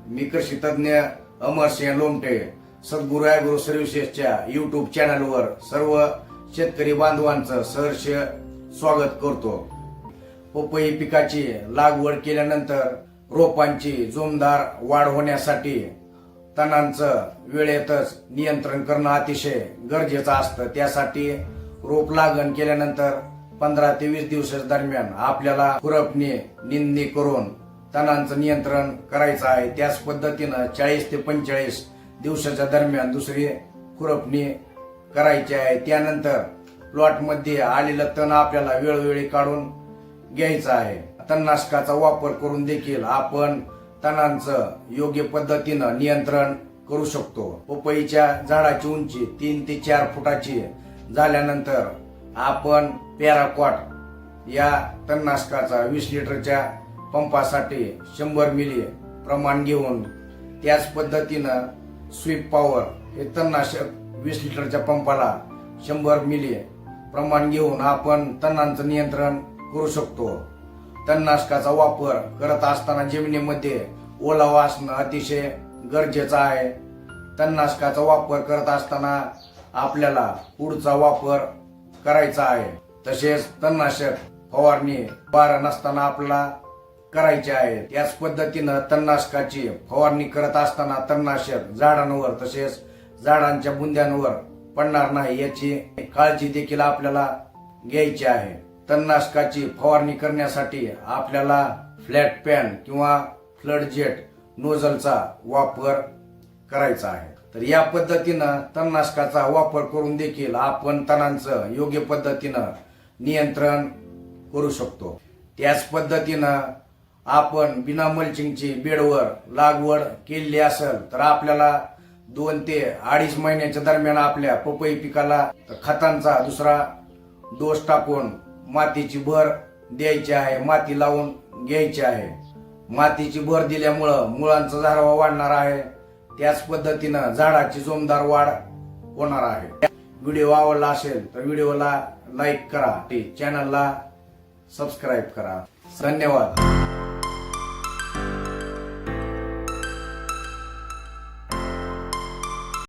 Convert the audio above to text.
मी कृषी तज्ञ अमरसिंह लोमटे सद्गुरू ॲग्रो सर्व्हिसेसच्या युट्यूब चॅनलवर सर्व शेतकरी बांधवांचं सहर्ष स्वागत करतो। पपई पिकाची लागवड केल्यानंतर रोपांची जोमदार वाढ होण्यासाठी तणांचं वेळेतच नियंत्रण करणं अतिशय गरजेचं असतं। त्यासाठी रोप लागण केल्यानंतर 15 ते 20 दिवसा दरम्यान आपल्याला खुरपणी निंदणी करून तणांचं नियंत्रण करायचं आहे। त्याच पद्धतीनं 40 ते 45 दिवसाच्या दरम्यान दुसरी खुरपणी करायची आहे। त्यानंतर प्लॉट मध्ये आलेलं तण आपल्याला वेळोवेळी काढून घ्यायचं आहे। तणनाशकाचा वापर करून देखील आपण तणांचं योग्य पद्धतीनं नियंत्रण करू शकतो। पपईच्या झाडाची उंची 3 ते 4 फुटाची झाल्यानंतर आपण पॅराक्वाट या तणनाशकाचा 20 लिटरच्या पंपासाठी 100 मिली प्रमाण घेऊन त्याच पद्धतीनं स्वीप पॉवर हे तणनाशक 20 लिटरच्या पंपाला 100 मिली प्रमाण घेऊन आपण तणांचं नियंत्रण करू शकतो। तणनाशकाचा वापर करत असताना जमिनीमध्ये ओलावा असणं अतिशय गरजेचं आहे। तणनाशकाचा वापर करत असताना आपल्याला पुढचा वापर करायचा आहे। तसेच तणनाशक फवारणी बारा नसताना आपल्याला करायचे आहे। त्याच पद्धतीनं तणनाशकाची फवारणी करत असताना तणनाशक झाडांवर तसेच झाडांच्या बुंद्यांवर पडणार नाही याची काळजी देखील आपल्याला घ्यायची आहे। तणनाशकाची फवारणी करण्यासाठी आपल्याला फ्लॅट पॅन किंवा फ्लड जेट नोझलचा वापर करायचा आहे। तर या पद्धतीनं तणनाशकाचा वापर करून देखील आपण तणांचं योग्य पद्धतीनं नियंत्रण करू शकतो। त्याच पद्धतीनं आपण बिना मल्चिंगची बेडवर लागवड केलेली असेल तर आपल्याला 2 ते 2.5 महिन्याच्या दरम्यान आपल्या पपई पिकाला खतांचा दुसरा डोस टाकून मातीची भर द्यायची आहे, माती लावून घ्यायची आहे। मातीची भर दिल्यामुळं मुळांचा झाडावा वाढणार आहे। त्याच पद्धतीनं झाडाची जोमदार वाढ होणार आहे। व्हिडिओ आवडला असेल तर व्हिडिओला लाईक करा, चॅनलला सबस्क्राईब करा। धन्यवाद।